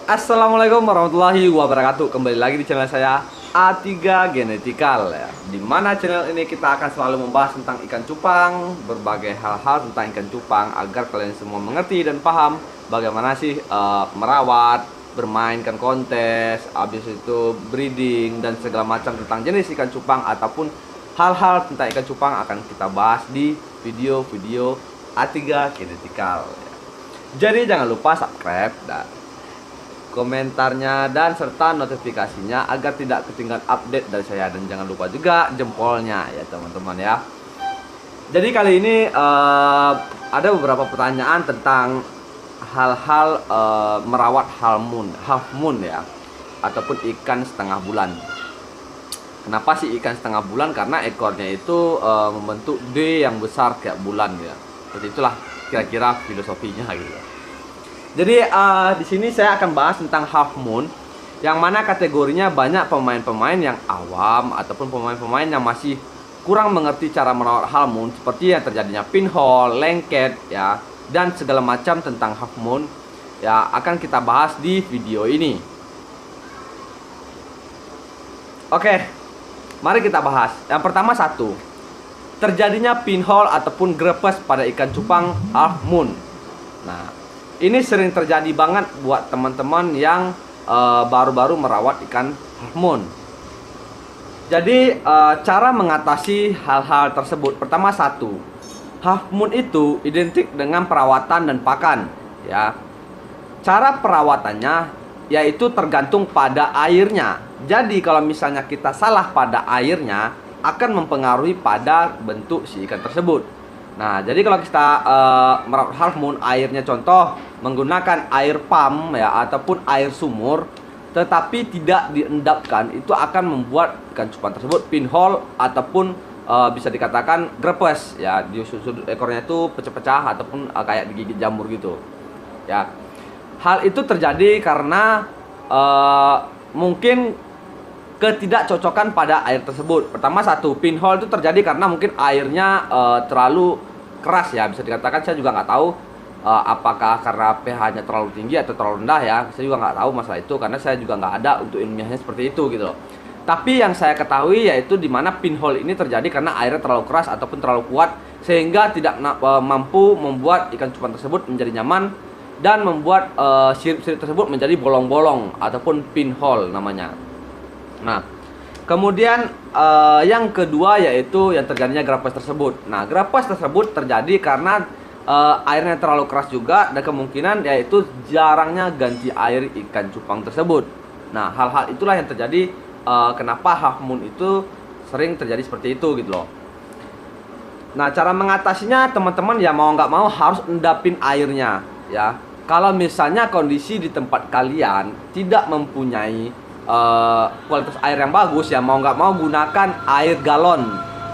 Assalamualaikum warahmatullahi wabarakatuh. Kembali lagi di channel saya A3 Genetikal ya. Di mana channel ini kita akan selalu membahas tentang ikan cupang, berbagai hal-hal tentang ikan cupang agar kalian semua mengerti dan paham bagaimana sih merawat, bermainkan kontes, habis itu breeding dan segala macam tentang jenis ikan cupang ataupun hal-hal tentang ikan cupang akan kita bahas di video-video A3 Genetikal ya. Jadi jangan lupa subscribe dan komentarnya dan serta notifikasinya agar tidak ketinggalan update dari saya, dan jangan lupa juga jempolnya ya teman-teman ya. Jadi kali ini ada beberapa pertanyaan tentang hal-hal merawat half moon ya, ataupun ikan setengah bulan. Kenapa sih ikan setengah bulan? Karena ekornya itu membentuk D yang besar kayak bulan ya. Seperti itulah kira-kira filosofinya gitu. Jadi di sini saya akan bahas tentang half moon, yang mana kategorinya banyak pemain-pemain yang awam ataupun pemain-pemain yang masih kurang mengerti cara merawat half moon, seperti yang terjadinya pinhole, lengket ya, dan segala macam tentang half moon ya akan kita bahas di video ini. Oke, mari kita bahas. Yang pertama terjadinya pinhole ataupun grepes pada ikan cupang half moon. Nah, ini sering terjadi banget buat teman-teman yang baru-baru merawat ikan half moon. Jadi cara mengatasi hal-hal tersebut, pertama half moon itu identik dengan perawatan dan pakan ya. Cara perawatannya yaitu tergantung pada airnya. Jadi kalau misalnya kita salah pada airnya akan mempengaruhi pada bentuk si ikan tersebut. Nah, jadi kalau kita merawat half moon, airnya contoh menggunakan air pump ya ataupun air sumur, tetapi tidak diendapkan, itu akan membuat ikan cupang tersebut pinhole ataupun bisa dikatakan grepes ya, di sudut ekornya itu pecah-pecah ataupun kayak digigit jamur gitu. Ya. Hal itu terjadi karena mungkin ketidakcocokan pada air tersebut. Pertama pinhole itu terjadi karena mungkin airnya terlalu keras ya, bisa dikatakan. Saya juga nggak tahu apakah karena pH-nya terlalu tinggi atau terlalu rendah ya. Saya juga nggak tahu masalah itu karena saya juga nggak ada untuk ilmiahnya seperti itu gitu loh. Tapi yang saya ketahui yaitu dimana pinhole ini terjadi karena airnya terlalu keras ataupun terlalu kuat sehingga tidak mampu membuat ikan cupang tersebut menjadi nyaman dan membuat sirip-sirip tersebut menjadi bolong-bolong ataupun pinhole namanya. Nah, kemudian yang kedua yaitu yang terjadinya grepes tersebut. Nah, grepes tersebut terjadi karena airnya terlalu keras juga, dan kemungkinan yaitu jarangnya ganti air ikan cupang tersebut. Nah, hal-hal itulah yang terjadi kenapa half moon itu sering terjadi seperti itu gitu loh. Nah, cara mengatasinya teman-teman ya mau nggak mau harus endapin airnya ya. Kalau misalnya kondisi di tempat kalian tidak mempunyai kualitas air yang bagus ya, mau nggak mau gunakan air galon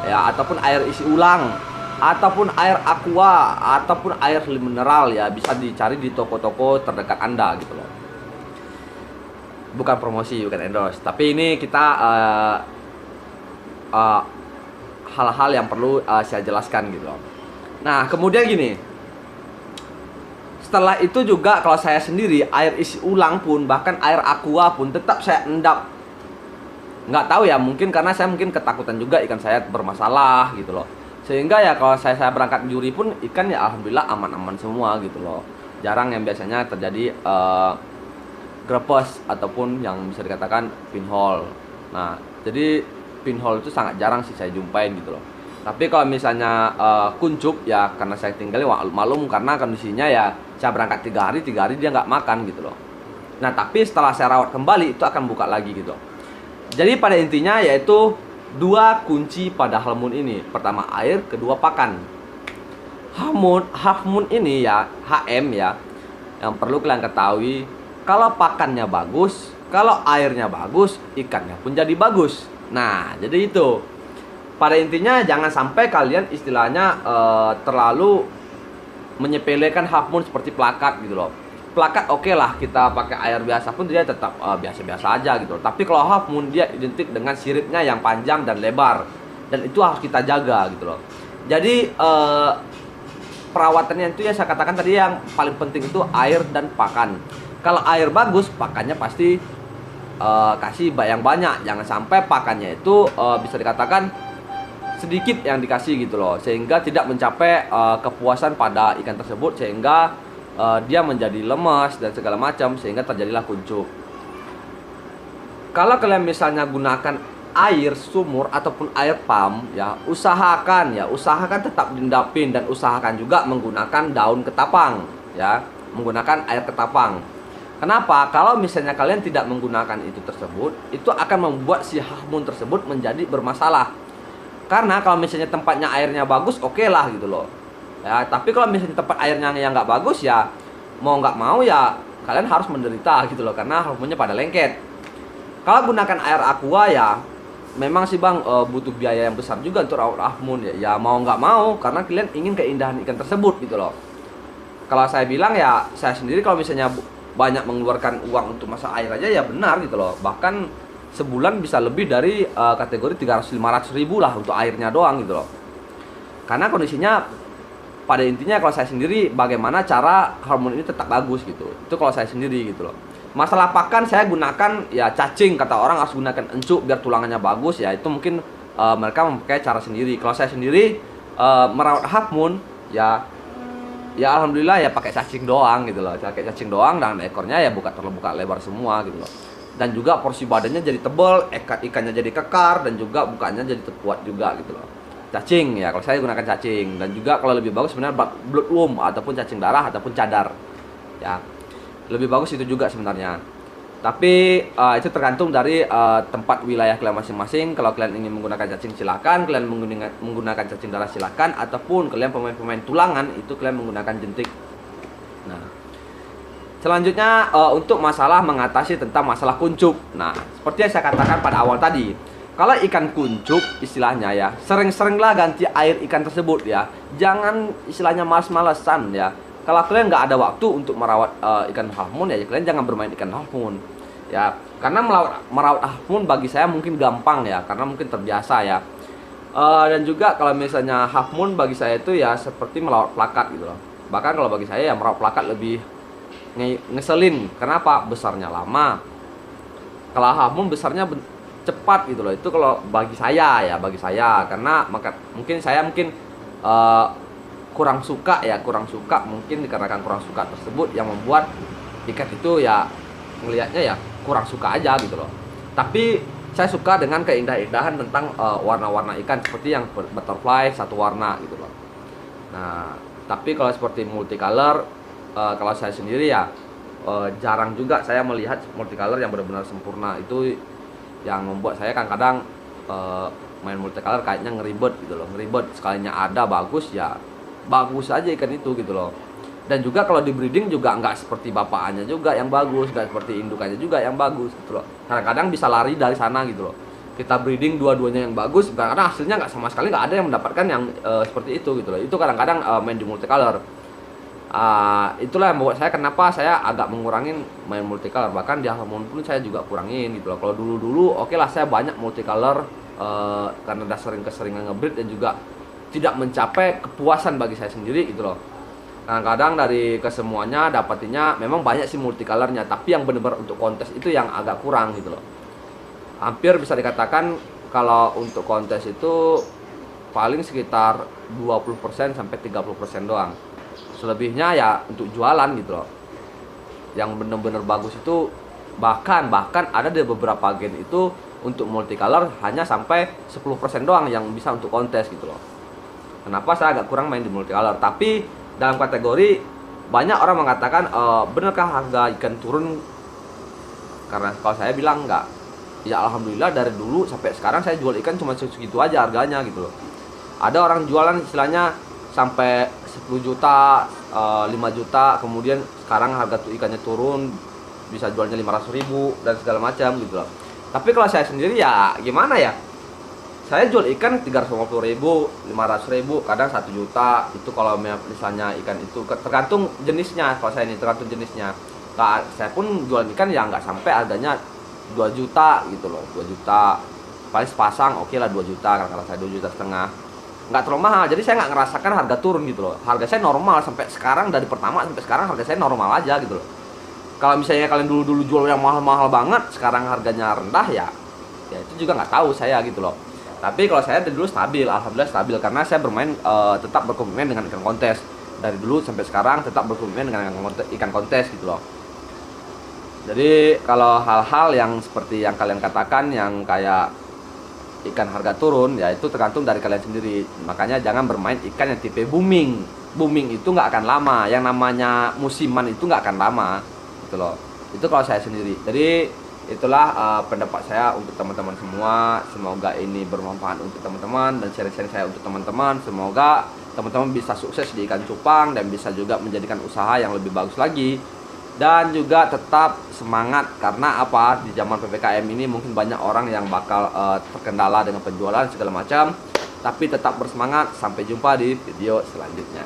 ya, ataupun air isi ulang, ataupun air aqua, ataupun air mineral ya, bisa dicari di toko-toko terdekat Anda gitu loh. Bukan promosi, bukan endorse, tapi ini kita hal-hal yang perlu saya jelaskan gitu loh. Nah, kemudian gini, setelah itu juga kalau saya sendiri air isi ulang pun, bahkan air aqua pun tetap saya endap. Nggak tahu ya, mungkin karena saya ketakutan juga ikan saya bermasalah gitu loh. Sehingga ya kalau saya berangkat juri pun ikan ya alhamdulillah aman-aman semua gitu loh. Jarang yang biasanya terjadi grepes ataupun yang bisa dikatakan pinhole. Nah, jadi pinhole itu sangat jarang sih saya jumpain gitu loh. Tapi kalau misalnya kuncup ya, karena saya tinggalnya malum karena kondisinya ya saya berangkat 3 hari dia nggak makan gitu loh. Nah, tapi setelah saya rawat kembali itu akan buka lagi gitu. Jadi pada intinya yaitu 2 kunci pada half moon ini. Pertama air, kedua pakan. Half moon ini ya, HM ya, yang perlu kalian ketahui, kalau pakannya bagus, kalau airnya bagus, ikannya pun jadi bagus. Nah, jadi itu. Pada intinya jangan sampai kalian istilahnya terlalu menyepelekan half moon seperti plakat gitu loh. Plakat oke lah, kita pakai air biasa pun dia tetap biasa-biasa aja gitu loh. Tapi kalau half moon dia identik dengan siripnya yang panjang dan lebar, dan itu harus kita jaga gitu loh. Jadi perawatannya itu ya saya katakan tadi yang paling penting itu air dan pakan. Kalau air bagus, pakannya pasti kasih yang banyak. Jangan sampai pakannya itu bisa dikatakan sedikit yang dikasih gitu loh, sehingga tidak mencapai kepuasan pada ikan tersebut, sehingga dia menjadi lemas dan segala macam, sehingga terjadilah kuncup. Kalau kalian misalnya gunakan air sumur ataupun air pump ya, usahakan tetap diendapin, dan usahakan juga menggunakan daun ketapang ya, menggunakan air ketapang. Kenapa? Kalau misalnya kalian tidak menggunakan itu tersebut, itu akan membuat si hahmun tersebut menjadi bermasalah. Karena kalau misalnya tempatnya airnya bagus, oke lah gitu loh ya, tapi kalau misalnya tempat airnya yang nggak bagus ya, mau nggak mau ya kalian harus menderita gitu loh, karena hahmunnya pada lengket. Kalau gunakan air aqua ya, memang sih bang butuh biaya yang besar juga untuk rawat hahmun ya. Ya mau nggak mau, karena kalian ingin keindahan ikan tersebut gitu loh. Kalau saya bilang ya, saya sendiri kalau misalnya banyak mengeluarkan uang untuk masak air aja ya benar gitu loh. Bahkan sebulan bisa lebih dari kategori 300-500 ribu lah untuk airnya doang gitu loh. Karena kondisinya pada intinya kalau saya sendiri bagaimana cara hahmun ini tetap bagus gitu. Itu kalau saya sendiri gitu loh. Masalah pakan saya gunakan ya cacing, kata orang harus gunakan encuk biar tulangannya bagus ya, itu mungkin mereka memakai cara sendiri. Kalau saya sendiri merawat hahmun ya alhamdulillah ya pakai cacing doang gitu loh, pakai cacing doang, dan ekornya ya terbuka lebar semua gitu loh. Dan juga porsi badannya jadi tebal, ikannya jadi kekar, dan juga bukanya jadi terkuat juga gitu loh. Cacing ya, kalau saya gunakan cacing. Dan juga kalau lebih bagus sebenarnya bloodworm ataupun cacing darah ataupun cadar ya, lebih bagus itu juga sebenarnya. Tapi itu tergantung dari tempat wilayah kalian masing-masing. Kalau kalian ingin menggunakan cacing silakan, kalian menggunakan cacing darah silakan, ataupun kalian pemain-pemain tulangan itu kalian menggunakan jentik. Nah, selanjutnya untuk masalah mengatasi tentang masalah kuncup. Nah, seperti yang saya katakan pada awal tadi, kalau ikan kuncup istilahnya ya, sering-seringlah ganti air ikan tersebut ya. Jangan istilahnya malas-malesan ya. Kalau kalian nggak ada waktu untuk merawat ikan hahmun ya, kalian jangan bermain ikan hahmun ya. Karena merawat hahmun bagi saya mungkin gampang ya, karena mungkin terbiasa ya. Dan juga kalau misalnya hahmun bagi saya itu ya seperti merawat plakat gitu loh. Bahkan kalau bagi saya ya merawat plakat lebih ngeselin. Kenapa? Besarnya lama. Kalau hahmun besarnya cepat gitu loh. Itu kalau bagi saya ya, karena mungkin saya kurang suka mungkin dikarenakan kurang suka tersebut yang membuat ikan itu ya melihatnya ya kurang suka aja gitu loh. Tapi saya suka dengan keindahan tentang warna-warna ikan seperti yang butterfly satu warna gitu loh. Nah, tapi kalau seperti multicolor, kalau saya sendiri ya jarang juga saya melihat multicolor yang benar-benar sempurna. Itu yang membuat saya kadang-kadang main multicolor kayaknya ngeribet gitu loh, sekalinya ada bagus ya bagus aja ikan itu gitu loh. Dan juga kalau di breeding juga nggak seperti bapakannya juga yang bagus, nggak seperti indukannya juga yang bagus gitu loh. Kadang-kadang bisa lari dari sana gitu loh. Kita breeding dua-duanya yang bagus, karena hasilnya nggak sama sekali, nggak ada yang mendapatkan yang seperti itu gitu loh. Itu kadang-kadang main di multicolor. Itulah yang membuat saya kenapa saya agak mengurangin main multicolor. Bahkan di hahmun pun saya juga kurangin gitu loh. Kalau dulu oke lah saya banyak multicolor karena udah keseringan ngebreed, dan juga tidak mencapai kepuasan bagi saya sendiri gitu loh. Kadang-kadang dari kesemuanya dapatinnya memang banyak sih multicolornya, tapi yang benar-benar untuk kontes itu yang agak kurang gitu loh. Hampir bisa dikatakan kalau untuk kontes itu paling sekitar 20% sampai 30% doang. Selebihnya ya untuk jualan gitu loh. Yang benar-benar bagus itu bahkan ada di beberapa gen itu untuk multicolor hanya sampai 10% doang yang bisa untuk kontes gitu loh. Kenapa saya agak kurang main di multicolor? Tapi dalam kategori banyak orang mengatakan benarkah harga ikan turun? Karena kalau saya bilang enggak. Ya alhamdulillah dari dulu sampai sekarang saya jual ikan cuma segitu aja harganya gitu loh. Ada orang jualan istilahnya sampai 10 juta, 5 juta, kemudian sekarang harga tuh ikannya turun bisa jualnya 500 ribu dan segala macam gitu loh. Tapi kalau saya sendiri ya gimana ya? Saya jual ikan 350 ribu, 500 ribu, kadang 1 juta. Itu kalau misalnya ikan itu tergantung jenisnya. Kalau saya ini tergantung jenisnya. Saya pun jual ikan ya nggak sampai harganya 2 juta gitu loh, 2 juta. Paling sepasang oke lah 2 juta, kalau saya 2 juta setengah. nggak terlalu mahal, jadi saya nggak ngerasakan harga turun gitu loh. Harga saya normal sampai sekarang, dari pertama sampai sekarang harga saya normal aja gitu loh. Kalau misalnya kalian dulu jual yang mahal-mahal banget, sekarang harganya rendah, ya itu juga nggak tahu saya gitu loh. Tapi kalau saya dari dulu stabil, alhamdulillah stabil, karena saya bermain tetap berkomitmen dengan ikan kontes. Dari dulu sampai sekarang tetap berkomitmen dengan ikan kontes gitu loh. Jadi kalau hal-hal yang seperti yang kalian katakan, yang kayak ikan harga turun, ya itu tergantung dari kalian sendiri. Makanya jangan bermain ikan yang tipe booming. Booming itu nggak akan lama, yang namanya musiman itu nggak akan lama gitu loh. Itu kalau saya sendiri. Jadi itulah pendapat saya untuk teman-teman semua. Semoga ini bermanfaat untuk teman-teman, dan sharing-sharing saya untuk teman-teman. Semoga teman-teman bisa sukses di ikan cupang dan bisa juga menjadikan usaha yang lebih bagus lagi. Dan juga tetap semangat, karena apa, di zaman PPKM ini mungkin banyak orang yang bakal terkendala dengan penjualan segala macam. Tapi tetap bersemangat. Sampai jumpa di video selanjutnya.